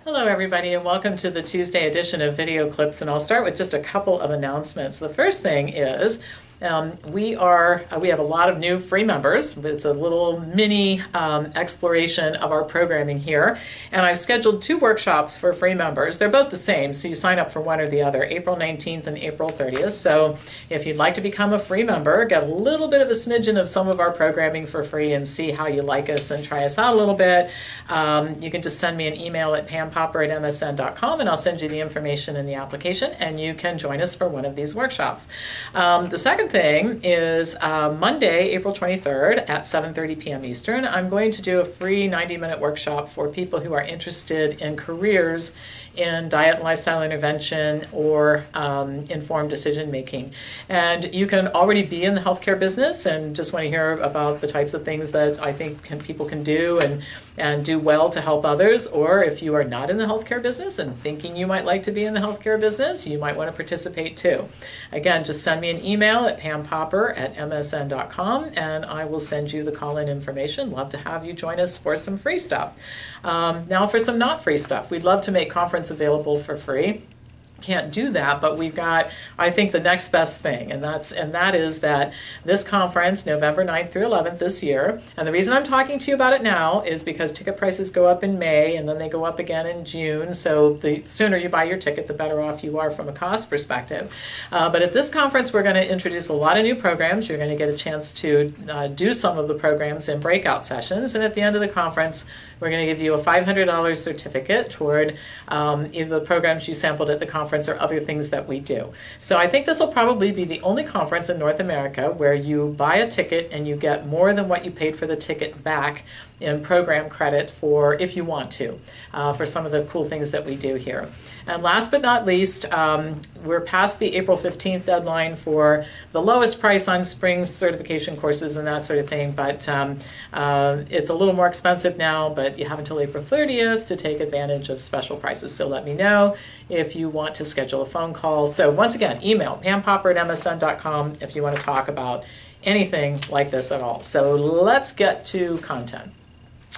Hello everybody and welcome to the Tuesday edition of Video Clips, and I'll start with just a couple of announcements. The first thing is we have a lot of new free members. It's a little mini exploration of our programming here, and I've scheduled two workshops for free members. They're both the same, so you sign up for one or the other, April 19th and April 30th. So if you'd like to become a free member, get a little bit of a smidgen of some of our programming for free and see how you like us and try us out a little bit, you can just send me an email at pampopper@msn.com and I'll send you the information in the application and you can join us for one of these workshops. The second thing is Monday, April 23rd at 7:30 p.m. Eastern, I'm going to do a free 90-minute workshop for people who are interested in careers in diet and lifestyle intervention or informed decision making. And you can already be in the healthcare business and just want to hear about the types of things that I think people can do and do well to help others. Or if you are not in the healthcare business and thinking you might like to be in the healthcare business, you might want to participate too. Again, just send me an email at pampopper@msn.com and I will send you the call-in information. Love to have you join us for some free stuff. Now for some not free stuff. We'd love to make conference available for free. Can't do that, but we've got, I think, the next best thing, and that is that this conference, November 9th through 11th this year, and the reason I'm talking to you about it now is because ticket prices go up in May and then they go up again in June, so the sooner you buy your ticket, the better off you are from a cost perspective. But at this conference, we're going to introduce a lot of new programs. You're going to get a chance to do some of the programs in breakout sessions, and at the end of the conference, we're going to give you a $500 certificate toward either the programs you sampled at the conference or other things that we do. So I think this will probably be the only conference in North America where you buy a ticket and you get more than what you paid for the ticket back in program credit for, if you want to, for some of the cool things that we do here. And last but not least, we're past the April 15th deadline for the lowest price on spring certification courses and that sort of thing, but it's a little more expensive now, but you have until April 30th to take advantage of special prices. So let me know if you want to schedule a phone call. So once again, email pampopper@msn.com if you want to talk about anything like this at all. So let's get to content.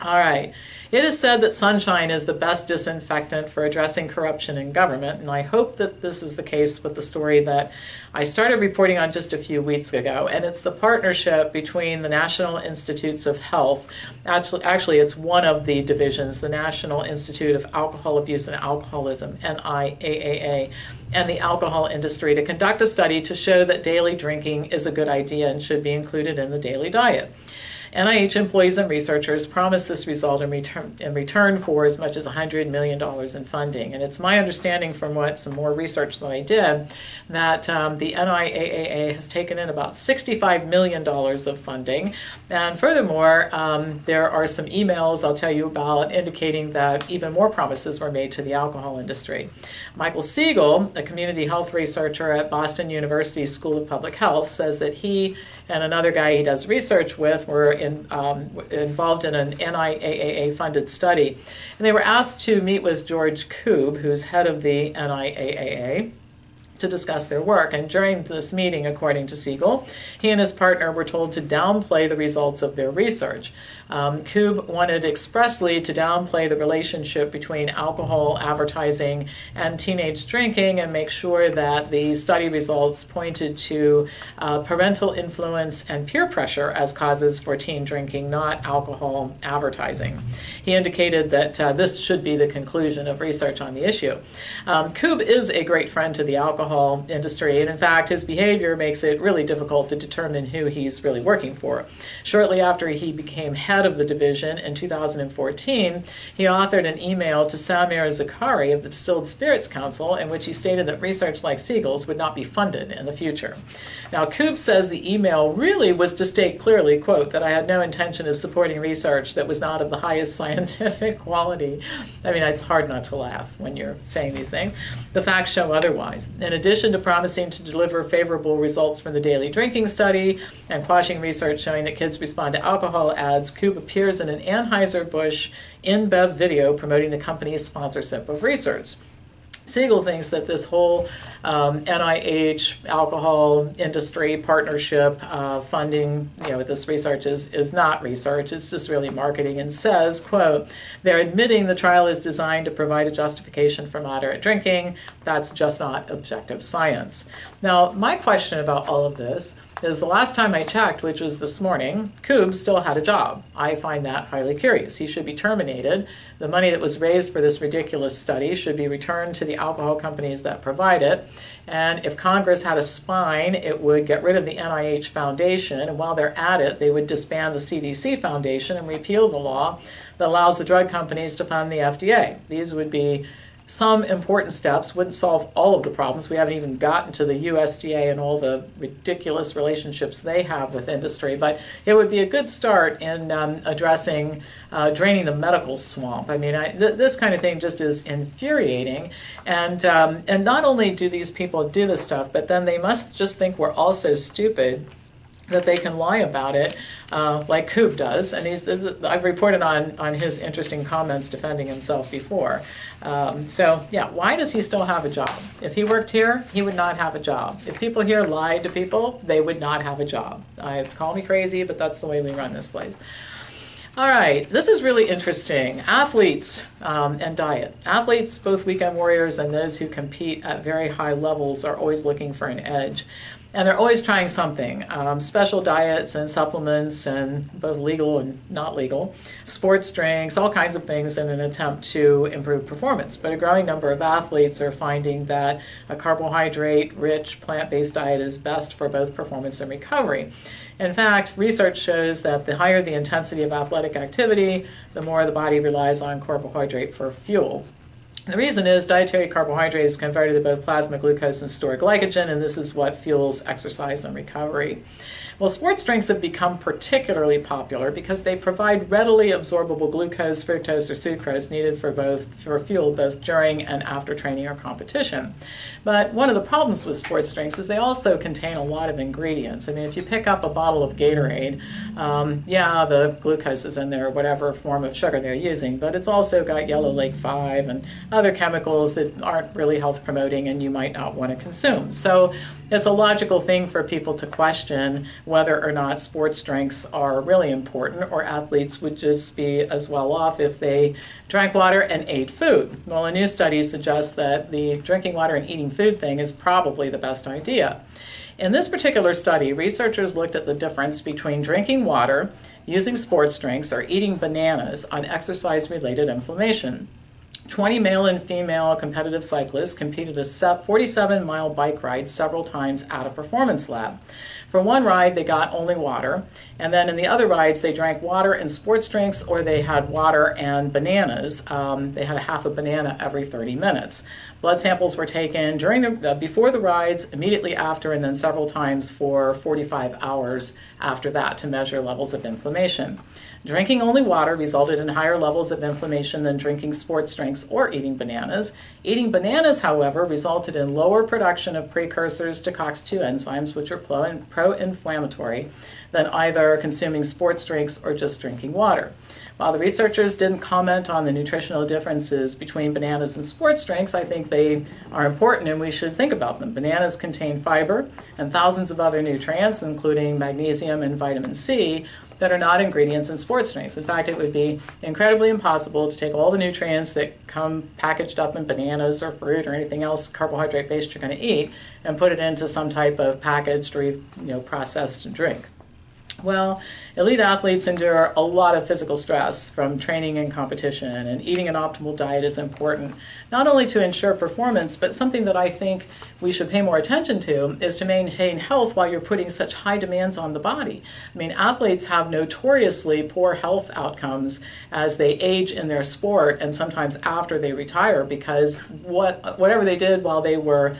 All right. It is said that sunshine is the best disinfectant for addressing corruption in government, and I hope that this is the case with the story that I started reporting on just a few weeks ago, and it's the partnership between the National Institutes of Health. Actually, it's one of the divisions, the National Institute of Alcohol Abuse and Alcoholism, NIH-Alcohol, and the alcohol industry to conduct a study to show that daily drinking is a good idea and should be included in the daily diet. NIH employees and researchers promised this result in return for as much as $100 million in funding. And it's my understanding from some more research that I did that the NIH has taken in about $65 million of funding. And furthermore, there are some emails I'll tell you about indicating that even more promises were made to the alcohol industry. Michael Siegel, a community health researcher at Boston University School of Public Health, says that he and another guy he does research with were involved in an NIAAA-funded study. And they were asked to meet with George Koob, who's head of the NIAAA, to discuss their work. And during this meeting, according to Siegel, he and his partner were told to downplay the results of their research. Koob wanted expressly to downplay the relationship between alcohol advertising and teenage drinking and make sure that the study results pointed to parental influence and peer pressure as causes for teen drinking, not alcohol advertising. He indicated that this should be the conclusion of research on the issue. Koob is a great friend to the alcohol industry, and in fact his behavior makes it really difficult to determine who he's really working for. Shortly after he became head of the division in 2014, he authored an email to Samir Zakari of the Distilled Spirits Council in which he stated that research like Siegel's would not be funded in the future. Now Koob says the email really was to state clearly, quote, that I had no intention of supporting research that was not of the highest scientific quality. I mean, it's hard not to laugh when you're saying these things. The facts show otherwise. In addition to promising to deliver favorable results from the daily drinking study and quashing research showing that kids respond to alcohol ads, Koob appears in an Anheuser-Busch InBev video promoting the company's sponsorship of research. Siegel thinks that this whole NIH-Alcohol industry partnership funding, with this research is not research, it's just really marketing, and says, quote, they're admitting the trial is designed to provide a justification for moderate drinking. That's just not objective science. Now, my question about all of this is the last time I checked, which was this morning, Koob still had a job. I find that highly curious. He should be terminated. The money that was raised for this ridiculous study should be returned to the alcohol companies that provide it. And if Congress had a spine, it would get rid of the NIH Foundation, and while they're at it, they would disband the CDC Foundation and repeal the law that allows the drug companies to fund the FDA. These would be some important steps, wouldn't solve all of the problems. We haven't even gotten to the USDA and all the ridiculous relationships they have with industry, but it would be a good start in addressing draining the medical swamp. I mean, this kind of thing just is infuriating, and not only do these people do this stuff, but then they must just think we're all so stupid that they can lie about it, like Koob does. And I've reported on his interesting comments defending himself before. So yeah, why does he still have a job? If he worked here, he would not have a job. If people here lied to people, they would not have a job. Call me crazy, but that's the way we run this place. All right, this is really interesting. Athletes and diet. Athletes, both weekend warriors and those who compete at very high levels, are always looking for an edge. And they're always trying something, special diets and supplements, and both legal and not legal, sports drinks, all kinds of things in an attempt to improve performance. But a growing number of athletes are finding that a carbohydrate-rich, plant-based diet is best for both performance and recovery. In fact, research shows that the higher the intensity of athletic activity, the more the body relies on carbohydrate for fuel. The reason is dietary carbohydrate is converted to both plasma glucose and stored glycogen, and this is what fuels exercise and recovery. Well, sports drinks have become particularly popular because they provide readily absorbable glucose, fructose, or sucrose needed for fuel both during and after training or competition. But one of the problems with sports drinks is they also contain a lot of ingredients. I mean, if you pick up a bottle of Gatorade, yeah, the glucose is in there, or whatever form of sugar they're using, but it's also got yellow Lake 5 and other chemicals that aren't really health promoting and you might not want to consume. So it's a logical thing for people to question whether or not sports drinks are really important, or athletes would just be as well off if they drank water and ate food. Well, a new study suggests that the drinking water and eating food thing is probably the best idea. In this particular study, researchers looked at the difference between drinking water, using sports drinks, or eating bananas on exercise-related inflammation. 20 male and female competitive cyclists competed a 47-mile bike ride several times at a performance lab. For one ride, they got only water, and then in the other rides, they drank water and sports drinks, or they had water and bananas. They had a half a banana every 30 minutes. Blood samples were taken before the rides, immediately after, and then several times for 45 hours after that to measure levels of inflammation. Drinking only water resulted in higher levels of inflammation than drinking sports drinks or eating bananas. Eating bananas, however, resulted in lower production of precursors to COX-2 enzymes, which are pro-inflammatory, than either consuming sports drinks or just drinking water. While the researchers didn't comment on the nutritional differences between bananas and sports drinks, I think they are important and we should think about them. Bananas contain fiber and thousands of other nutrients, including magnesium and vitamin C, that are not ingredients in sports drinks. In fact, it would be incredibly impossible to take all the nutrients that come packaged up in bananas or fruit or anything else carbohydrate-based you're going to eat and put it into some type of packaged or processed drink. Well, elite athletes endure a lot of physical stress from training and competition, and eating an optimal diet is important, not only to ensure performance, but something that I think we should pay more attention to is to maintain health while you're putting such high demands on the body. I mean, athletes have notoriously poor health outcomes as they age in their sport and sometimes after they retire, because whatever they did while they were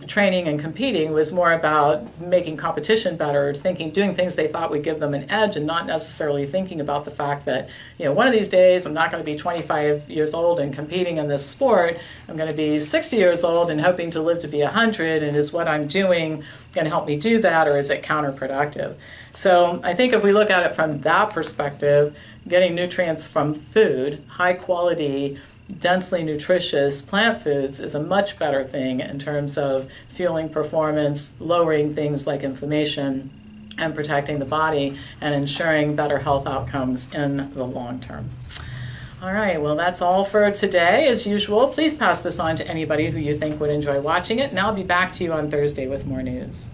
training and competing was more about making competition better, doing things they thought would give them an edge, and not necessarily thinking about the fact that, one of these days I'm not going to be 25 years old and competing in this sport. I'm going to be 60 years old and hoping to live to be 100, and is what I'm doing going to help me do that, or is it counterproductive? So I think if we look at it from that perspective, getting nutrients from food, high quality, densely nutritious plant foods is a much better thing in terms of fueling performance, lowering things like inflammation, and protecting the body and ensuring better health outcomes in the long term. All right, well, that's all for today. As usual, please pass this on to anybody who you think would enjoy watching it, and I'll be back to you on Thursday with more news.